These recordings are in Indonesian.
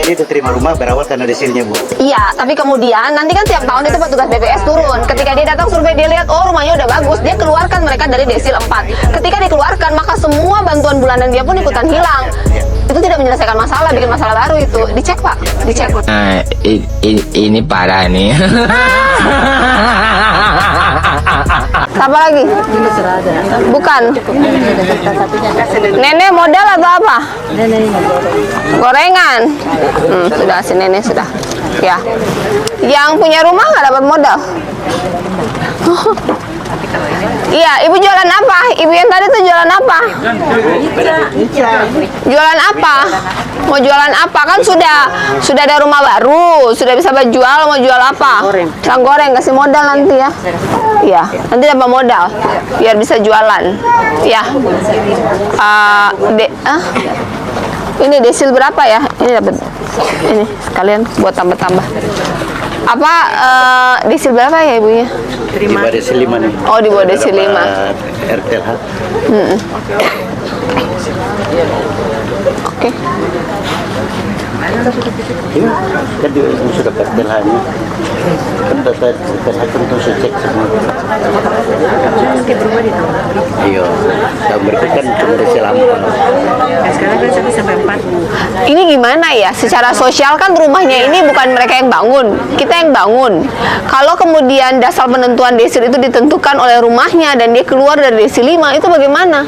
desilnya dia diterima rumah berawal karena desilnya, Bu. Iya, tapi kemudian nanti kan tiap tahun itu petugas BPS turun. Ketika dia datang survei, dia lihat oh rumahnya udah bagus, dia keluarkan mereka dari desil 4. Ketika dikeluarkan, maka semua bantuan bulanan dia pun ikutan hilang. Itu tidak menyelesaikan masalah, bikin masalah baru itu. Dicek, Pak, dicek. Nah, ini parah nih. Apa lagi? Bukan. Nenek modal atau apa? Gorengan. Sudah si nenek sudah. Ya. Yang punya rumah nggak dapat modal? Iya, ibu jualan apa? Ibu yang tadi tuh jualan apa? Jualan apa? Mau jualan apa? Kan sudah ada rumah baru, sudah bisa jual. Mau jual apa? Pisang goreng, kasih modal nanti ya. Iya, nanti dapat modal biar bisa jualan. Ya. Ini desil berapa ya? Ini dapat ini sekalian buat tambah-tambah. Apa desil berapa ya ibunya? Di bawah desil 5 nih. Oh, di bawah desil 5. RTLH. Oke. Ini kan dia sudah RTLH-nya. Kan data RTLH tentu saya cek semua. Iya, tahun berikut kan cuma desil 4. Sekarang kan sampai 4. Ini gimana ya? Secara sosial kan rumahnya ini bukan mereka yang bangun, kita yang bangun. Kalau kemudian dasar penentuan desil itu ditentukan oleh rumahnya dan dia keluar dari desil 5, itu bagaimana?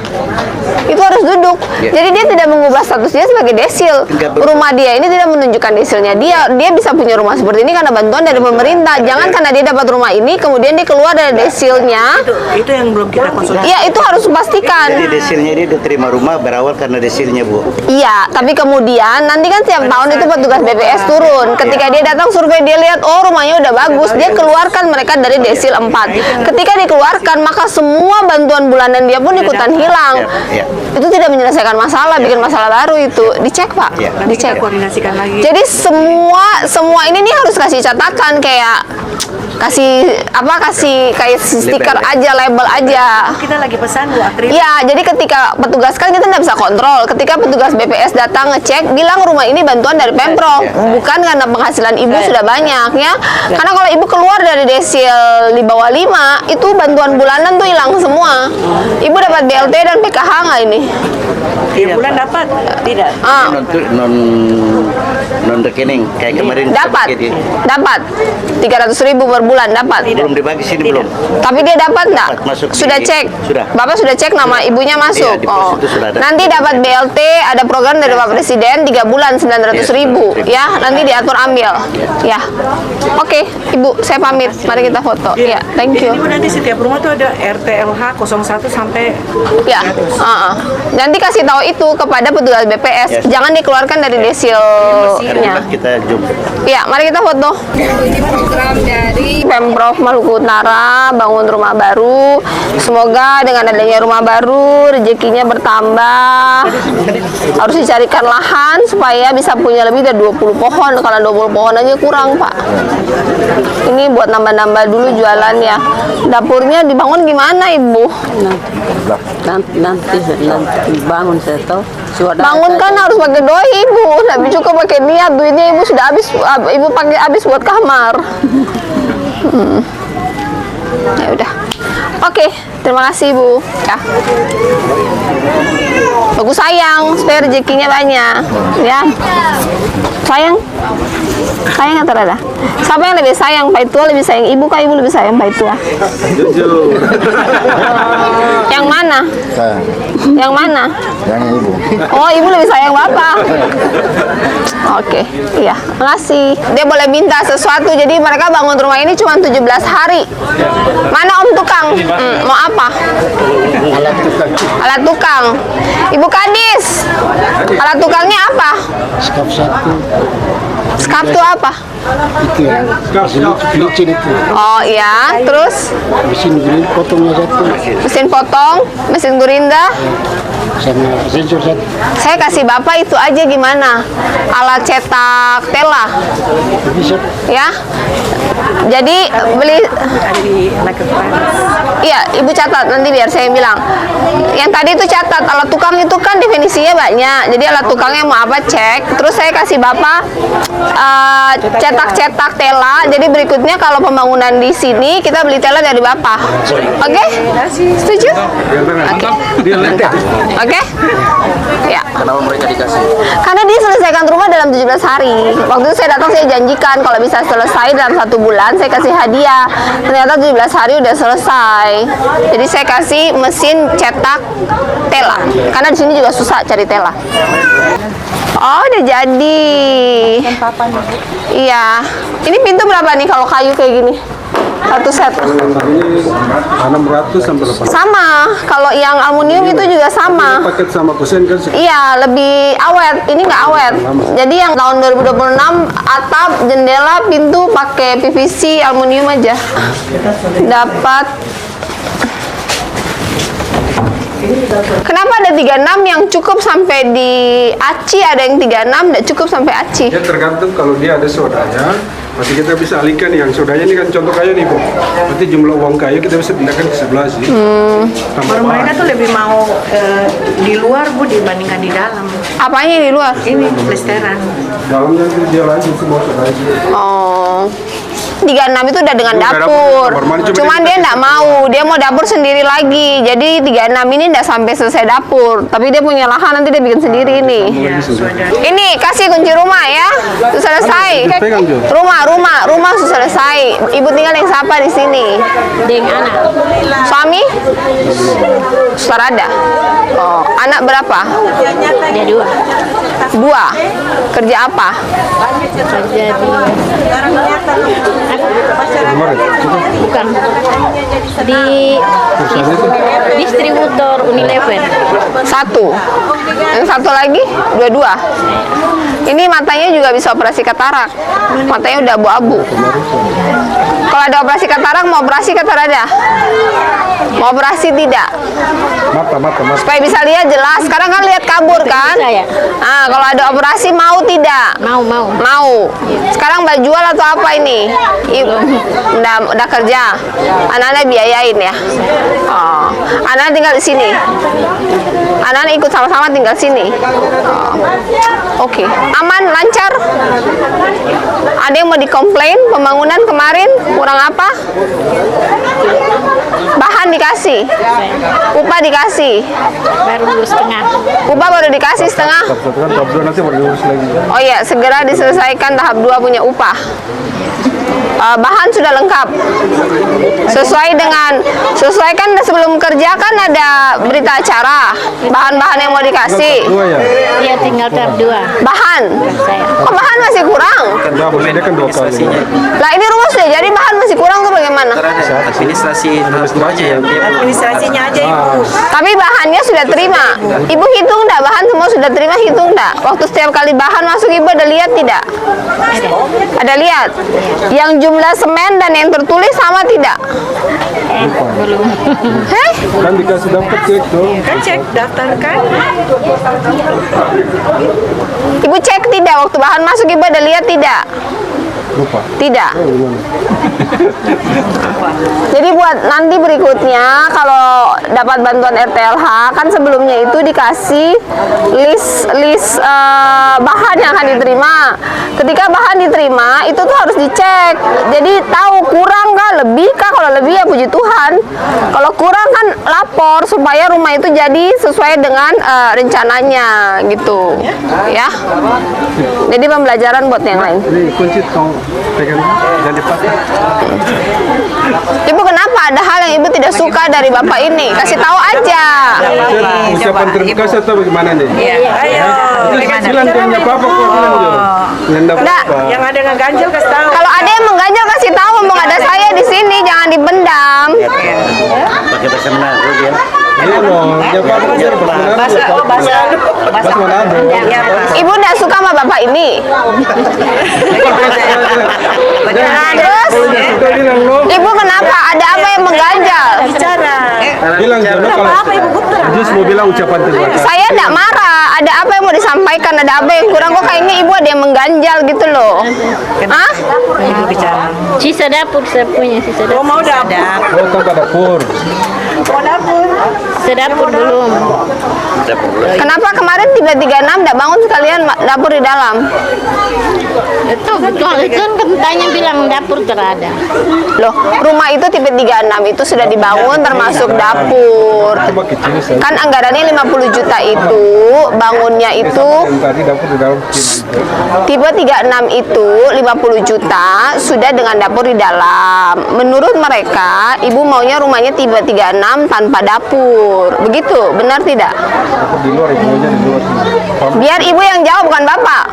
Itu harus duduk. Jadi dia tidak mengubah status dia sebagai desil. Rumah dia ini tidak menunjukkan desilnya. Dia bisa punya rumah seperti ini karena bantuan dari pemerintah. Jangan karena dia dapat rumah ini kemudian dia keluar dari desilnya. Itu yang belum kita konsultasi. Iya, itu harus pastikan. Jadi desilnya dia diterima rumah berawal karena desilnya, Bu. Iya, tapi kemudian nanti kan tiap tahun itu petugas BPS turun. Ketika dia datang survei, dia lihat oh rumahnya udah bagus, dia keluarkan mereka dari desil 4. Ketika dikeluarkan, maka semua bantuan bulanan dia pun ikutan hilang. Itu tidak menyelesaikan masalah, bikin masalah baru itu. Dicek, Pak. Dicek. Kita koordinasikan lagi. Jadi semua ini nih harus kasih catatan kayak kasih kayak stiker aja, label aja. Kita lagi pesan 2 April. Ya, jadi ketika petugas kan kita nggak bisa kontrol. Ketika petugas BPS datang ngecek, bilang rumah ini bantuan dari Pemprov, bukan karena penghasilan ibu sudah banyak ya. Karena kalau ibu keluar dari desil di bawah 5, itu bantuan bulanan tuh hilang semua. Ibu dapat BLT dan PKH nggak ini? Tiap bulan dapat? Tidak. Non rekening kayak kemarin Dapat 300.000 per bulan dapat. belum dibagi sini belum. Tapi dia dapat nggak? Masuk Sudah di- cek. sudah. Bapak sudah cek nama ibunya masuk. Iya, di pos itu sudah ada. Nanti dapat BLT, ada program dari Pak Presiden 3 bulan 900.000 ya. Nanti diatur ambil. Ya. Oke, Ibu, saya pamit. Mari kita foto. Ya, thank you. Ini Bu, nanti setiap rumah tuh ada RTLH 01 sampai Ya. Nanti kasih tahu itu kepada petugas BPS. Jangan dikeluarkan dari desilnya. Kita jumpa. Ya, mari kita foto. Ini program dari Pemprov Maluku Utara, bangun rumah baru. Semoga dengan adanya rumah baru, rezekinya bertambah. Harus dicarikan lahan supaya bisa punya lebih dari 20 pohon. Kalau 20 pohon aja kurang, Pak. Ini buat nambah-nambah dulu jualan ya. Dapurnya dibangun gimana, Ibu? Nanti bangun saya tahu. Bangun kan harus pakai doi, Ibu. Tapi cukup pakai niat. Duitnya Ibu sudah habis. Ibu pakai habis buat kamar. Ya udah. Oke, terima kasih Ibu. Ya. Bagus sayang, supaya rezekinya banyak. Ya. Sayang. Sayang atau ada? Siapa yang lebih sayang? Pak Itua lebih sayang Ibu kah Ibu lebih sayang Pak Itua? Jujur. Yang mana? Yang mana? Yang ibu. Oh, Ibu lebih sayang Bapak. Oke, iya, makasih. Dia boleh minta sesuatu, jadi mereka bangun rumah ini cuma 17 hari. Mana Om Tukang? Mau apa? Alat tukang. Alat tukang. Ibu Kadis, alat tukangnya apa? Skap 1. Skap itu apa? Itu ya. Licin itu. Oh iya, terus Mesin gini potongnya 1. mesin potong, mesin gurinda. Sama sensor 1. Saya kasih Bapak itu aja gimana? Alat cetak tela, Bisa. ya. Jadi beli ada di Nakes. Iya, Ibu catat nanti biar saya yang bilang. Yang tadi itu catat, alat tukang itu kan definisinya banyak. Jadi alat tukangnya mau apa cek. Terus saya kasih Bapak cetak-cetak tela. Jadi berikutnya kalau pembangunan di sini kita beli tela dari Bapak. Oke? Setuju? Oke? Ya. Kenapa mereka dikasih? Karena dia selesaikan rumah dalam 17 hari. Waktu itu saya datang, saya janjikan kalau bisa selesai dalam 1 bulan saya kasih hadiah. Ternyata 17 hari udah selesai. Jadi saya kasih mesin cetak tela. Karena di sini juga susah cari tela. Oh, udah jadi. Iya. Ini pintu berapa nih kalau kayu kayak gini? Satu set. Ini 600 sampai 800. Sama. Kalau yang aluminium itu juga sama. Paket sama kusen kan? Iya, lebih awet. Ini nggak awet. Jadi yang tahun 2026 atap, jendela, pintu pakai PVC aluminium aja. Dapat. Kenapa ada 36 yang cukup sampai di aci, ada yang 36 nggak cukup sampai aci? Ya tergantung kalau dia ada sodanya, pasti kita bisa alihkan yang sodanya ini kan contoh kayu nih Bu. Berarti jumlah uang kayu kita bisa pindahkan ke sebelah sih. Baru mereka tuh lebih mau di luar Bu dibandingkan di dalam. Apanya di luar? Ini plesteran. Dalamnya itu dia lagi semua sodanya. Oh. 36 itu udah dengan Udah dapur. dapur, kamar mandi, cuma Cuman dia nggak mau, dia mau dapur sendiri lagi. Jadi 36 ini nggak sampai selesai dapur. Tapi dia punya lahan, nanti dia bikin sendiri nih. Ini kasih kunci rumah ya. Sudah selesai. Pegang, Jo. Rumah sudah selesai. Ibu tinggal yang siapa di sini? Dengan anak. Suami? Sudah ada. Oh, anak berapa? Dia 2. 2. Kerja apa? Kerja bukan di distributor Unilever. 1. Yang satu lagi? 22. Ini matanya juga bisa operasi katarak. Matanya udah abu-abu. Kalau ada operasi katarak, mau operasi kata ada? Mau operasi tidak? Mata. Supaya bisa lihat jelas. Sekarang kan lihat kabur kan? Bisa ya? Nah, kalau ada operasi mau tidak? Mau. Sekarang mbak jual atau apa ini? Udah kerja. Anak-anak biayain ya. Oh. Anak tinggal di sini. Anak ikut sama-sama tinggal sini. Oh. Oke. Aman, lancar. Ada yang mau dikomplain pembangunan kemarin kurang apa? Bahan dikasih, upah dikasih. Baru setengah. Upah baru dikasih setengah. Satu kan tahap 2 nanti baru diurus lagi. Oh iya, segera diselesaikan tahap 2 punya upah. Bahan sudah lengkap. Sesuai kan sebelum kerja kan ada berita acara. Bahan-bahan yang mau dikasih. 2 ya? Dia tinggal tahap 2. Bahan. Saya. Kok bahan masih kurang? Enggak, maksudnya kan 2 kali. Lah ini rumah sudah jadi, bahan masih kurang tuh bagaimana? Administrasi tahap aja ya. Administrasinya aja Ibu. Tapi bahannya sudah terima. Ibu hitung enggak? Bahan semua sudah terima, hitung enggak? Waktu setiap kali bahan masuk Ibu ada lihat tidak? Ada lihat? Yang jumlah semen dan yang tertulis sama tidak? Belum. Heh? Kan dikasih dapat cek tuh. Kan cek daftar kan? Ibu cek tidak? Waktu bahan masuk Ibu ada lihat tidak? Lupa. Tidak. Jadi buat nanti berikutnya kalau dapat bantuan RTLH kan sebelumnya itu dikasih list bahan yang akan diterima. Ketika bahan diterima itu tuh harus dicek. Jadi tahu kurang kah, lebih kah? Kalau lebih ya puji Tuhan. Kalau kurang kan lapor supaya rumah itu jadi sesuai dengan rencananya gitu. Ya. Jadi pembelajaran buat yang lain. Ini kunci tong pegang jangan dipakai. Ibu kenapa ada hal yang Ibu tidak suka dari Bapak ini? Kasih tahu aja. Ucapan terima kasih atau bagaimana nih? Ayo. Bilang punya apa-apa kok bilang Jo. Yang dapat Enggak. apa? Yang ada ngeganjel kasih tahu. Kalau ada yang mengganjal kasih tahu, mau ada saya di sini, jangan dipendam. Pakai bahasa Manado dia. Iya dong, yang apa-apa biar bahasa Manado. Ibu tidak suka sama Bapak ini. Terus, Kita bilang lo, Ibu kenapa? Ada apa yang mengganjal? Bicara. bilang Jo, kalau Jus mau bilang ucapan terima kasih. Saya tidak marah. Ada apa yang mau disampaikan? Ada apa yang kurang? Kok kayaknya ibu ada yang mengganjal gitu loh. Hah? Ibu bicara. Sisa dapur saya punya sisa dapur. Mau dapur. Oh, kan ke dapur. Mau dapur. Sisa dapur belum. Kenapa kemarin 336 enggak bangun sekalian dapur di dalam? Itu betul. Itu kan tanya bilang dapur terada. Loh, rumah itu tipe 36 itu sudah dibangun termasuk dapur. Coba kecil saya. Kan anggarannya 50 juta itu, bangunnya itu Tadi dapur di dalam. tipe 36 itu 50 juta sudah dengan dapur di dalam. Menurut mereka, ibu maunya rumahnya tipe 36 tanpa dapur. Begitu, benar tidak? Dapur di luar, ibunya di luar. Biar ibu yang jawab, bukan bapak.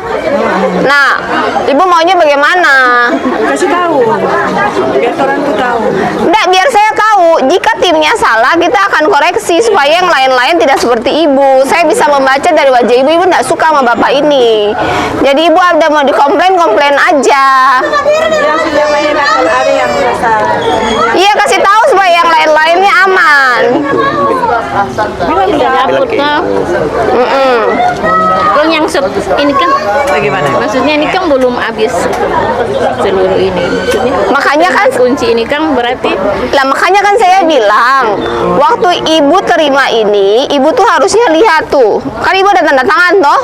Nah, ibu maunya bagaimana? Kasih tahu. Biar orang tuh tahu. Enggak, biar saya tahu. Jika timnya salah, kita akan koreksi supaya yang lain-lain tidak seperti ibu. Saya bisa membaca dari wajah ibu, ibu enggak suka sama bapak ini. Jadi ibu ada mau dikomplain, komplain aja. Yang sudah main ada yang salah. Iya, kasih tahu supaya yang lain-lainnya aman. Sisa dapur tuh. Kalau yang ini kan Bagaimana? maksudnya ini kan belum habis seluruh ini. Maksudnya Makanya kan kunci ini kan berarti Lah makanya kan saya bilang, waktu ibu terima ini, ibu tuh harusnya lihat tuh. Kan ibu ada tanda tangan toh.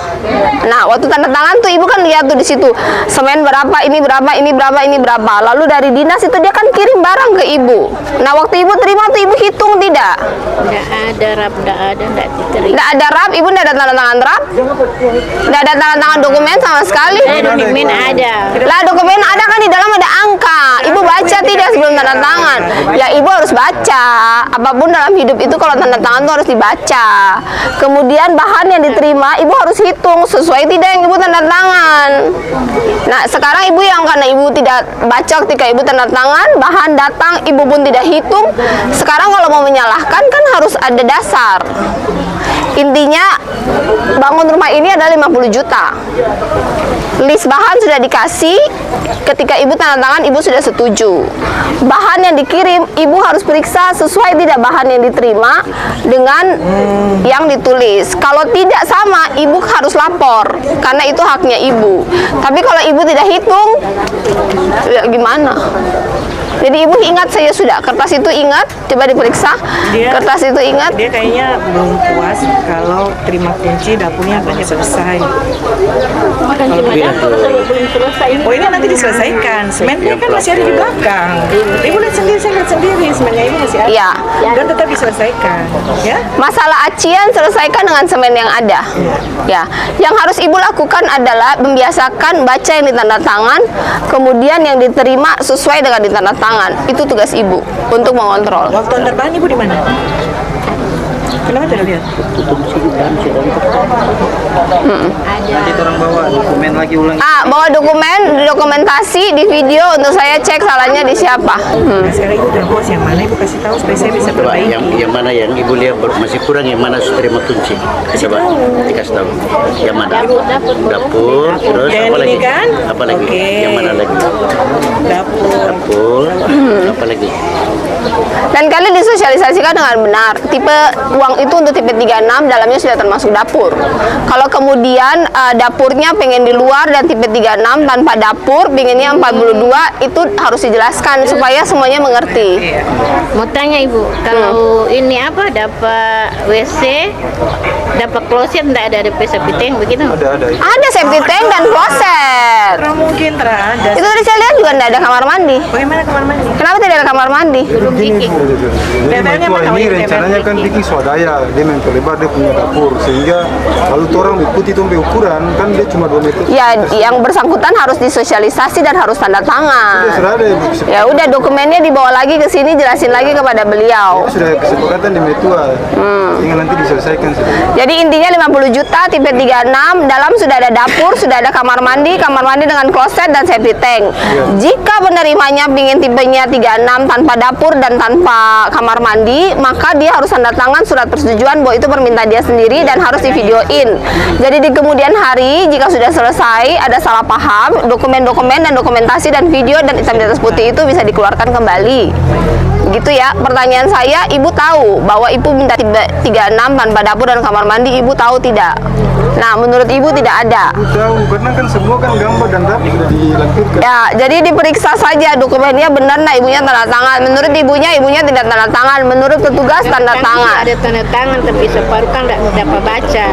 Nah, waktu tanda tangan tuh ibu kan lihat tuh di situ. Semen berapa, ini berapa, ini berapa, ini berapa. Lalu dari dinas itu dia kan kirim barang ke ibu. Nah, waktu ibu terima tuh ibu hitung tidak? nggak ada rap, nggak diterima. Nggak ada rap, ibu nggak ada tanda tangan rap. Nggak ada tanda tangan dokumen sama sekali. Dokumen ada. Lah dokumen ada kan di dalam ada angka. Ibu baca tidak sebelum tanda tangan? Ya ibu harus baca. Apapun dalam hidup itu kalau tanda tangan itu harus dibaca. Kemudian bahan yang diterima ibu harus hitung sesuai tidak yang ibu tanda tangan. Nah sekarang ibu yang karena ibu tidak baca ketika ibu tanda tangan, bahan datang ibu pun tidak hitung. Sekarang kalau mau menyalahkan kan harus ada dasar. Intinya bangun rumah ini adalah 50 juta. List bahan sudah dikasih, ketika ibu tanda tangan ibu sudah setuju. Bahan yang dikirim ibu harus periksa sesuai tidak bahan yang diterima dengan yang ditulis. Kalau tidak sama ibu harus lapor karena itu haknya ibu. Tapi kalau ibu tidak hitung, ya gimana? Jadi ibu ingat saya sudah kertas itu ingat, coba diperiksa. Kertas itu ingat. Dia kayaknya belum puas kalau terima kunci dapurnya banyak selesai. Bukan cuma dapur, belum selesai. Oh ini nanti diselesaikan. Semennya kan masih ada di belakang. Ibu lihat sendiri, saya lihat sendiri. Semennya ibu masih ada. Iya. Dan tetap diselesaikan. Ya. Masalah acian selesaikan dengan semen yang ada. Ya, yang harus ibu lakukan adalah membiasakan baca yang ditanda tangan, kemudian yang diterima sesuai dengan ditanda tangan. Itu tugas ibu untuk mengontrol. Waktu antar bahan ibu di mana? Kenapa tidak lihat? Nanti orang bawa dokumen lagi ulang. Bawa dokumen, dokumentasi di video untuk saya cek salahnya di siapa. Nah, sekarang ibu udah bos yang mana ibu kasih tahu supaya saya bisa Coba perbaiki. yang mana yang ibu lihat masih kurang, yang mana terima kunci. Coba dikasih tahu. Yang mana? Dapur. Terus Yang apa ini lagi? kan? Apa lagi? Oke. Yang mana lagi? Dapur. Dapur. Apa lagi? Dan kali disosialisasikan dengan benar. Tipe uang itu untuk tipe 36 dalamnya sudah termasuk dapur. Kalau kemudian dapurnya pengen di luar dan tipe 36 tanpa dapur, pengennya 42, itu harus dijelaskan supaya semuanya mengerti. Mau tanya ibu, kalau ini apa dapat WC, dapat kloset, enggak ada septic tank begitu? Ada. Ada septic tank dan kloset. Karena mungkin terada. Itu tadi saya lihat juga tidak ada kamar mandi. Bagaimana kamar mandi? Kenapa tidak ada kamar mandi? Ini Bebelnya mana? ini rencananya kan bikin swadaya, dia memperlebar dia punya dapur sehingga lalu orang ikuti itu ukuran kan dia cuma 2 meter. Ya, yang bersangkutan harus disosialisasi dan harus tanda tangan. Sudah ada Ya udah dokumennya dibawa lagi ke sini, jelasin lagi kepada beliau. sudah kesepakatan di Metua, tinggal nanti diselesaikan sudah. Jadi intinya 50 juta tipe 36, dalam sudah ada dapur, sudah ada kamar mandi dengan kloset dan septic tank. Jika penerimanya ingin tipenya 36 tanpa dapur dan tanpa kamar mandi, maka dia harus tanda tangan surat persetujuan bahwa itu permintaan dia sendiri dan harus divideoin. Jadi di kemudian hari jika sudah selesai ada salah paham, dokumen-dokumen dan dokumentasi dan video dan hitam di atas putih itu bisa dikeluarkan kembali. Gitu ya. Pertanyaan saya, ibu tahu bahwa ibu minta 36 tanpa dapur dan kamar mandi, ibu tahu tidak? Nah, menurut ibu tidak ada. Tahu, karena kan semua kan gambar dan data sudah dilakukan. Ya, jadi diperiksa saja dokumennya benar nah ibunya tanda tangan. Menurut ibunya tidak tanda tangan. Menurut petugas tanda tangan. Ada tanda tangan tapi separuh kan nggak dapat baca.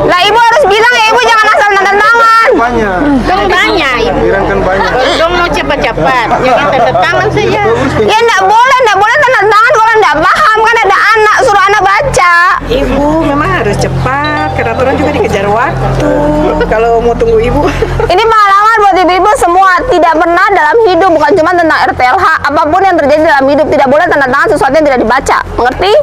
Lah ibu harus bilang ya ibu jangan asal tanda tangan. Banyak. Dong banyak ibu. Pikiran kan banyak. Dong mau cepat-cepat, jangan tanda tangan saja. Ya enggak boleh tanda tangan kalau enggak paham kan ada anak suruh anak baca. Ibu memang harus cepat, karena orang juga dikejar waktu. Kalau mau tunggu ibu. Ini pengalaman buat ibu-ibu semua, tidak pernah dalam hidup, bukan cuma tentang RTLH, apapun yang terjadi dalam hidup tidak boleh tanda tangan sesuatu yang tidak dibaca, mengerti?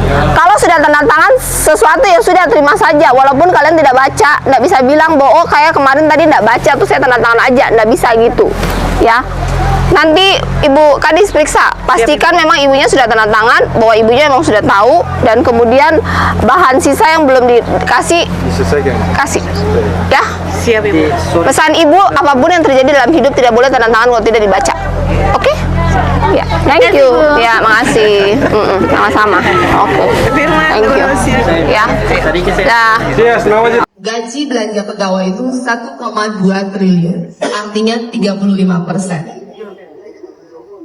Kalau sudah tanda tangan sesuatu yang sudah terima saja, walaupun kalian tidak baca, nggak bisa bilang bahwa oh kayak kemarin tadi nggak baca tuh saya tanda tangan aja, nggak bisa gitu, ya. Nanti Ibu Kadis periksa, pastikan memang ibunya sudah tanda tangan, bahwa ibunya memang sudah tahu, dan kemudian bahan sisa yang belum dikasih, Diselesaikan. kasih, ya. Siap ibu. Pesan ibu, apapun yang terjadi dalam hidup tidak boleh tanda tangan kalau tidak dibaca. Oke? Ya, thank you. Ya, makasih. Sama-sama. Oke. Firman Thank you. terus ya. Ya. Dah. Iya, senang aja. Gaji belanja pegawai itu 1,2 triliun, artinya 35%.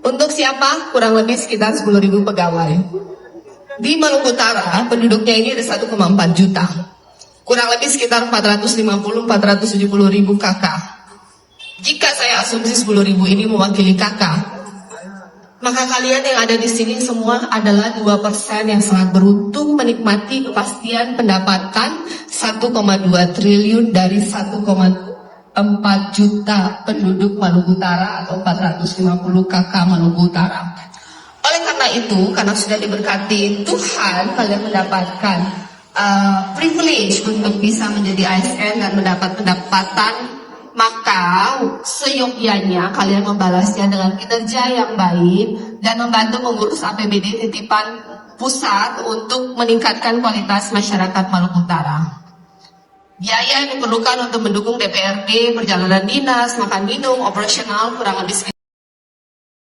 Untuk siapa? Kurang lebih sekitar 10.000 pegawai. Di Maluku Utara, penduduknya ini ada 1,4 juta. Kurang lebih sekitar 450-470 ribu kakak. Jika saya asumsi 10.000 ini mewakili kakak, maka kalian yang ada di sini semua adalah 2% yang sangat beruntung menikmati kepastian pendapatan 1,2 triliun dari 1,4 juta penduduk Maluku Utara atau 450 kakak Maluku Utara. Oleh karena itu, karena sudah diberkati Tuhan, kalian mendapatkan privilege untuk bisa menjadi ASN dan mendapat pendapatan, maka seyogyanya kalian membalasnya dengan kinerja yang baik dan membantu mengurus APBD titipan pusat untuk meningkatkan kualitas masyarakat Maluku Utara. Biaya yang diperlukan untuk mendukung DPRD, perjalanan dinas, makan minum, operasional kurang lebih sekitar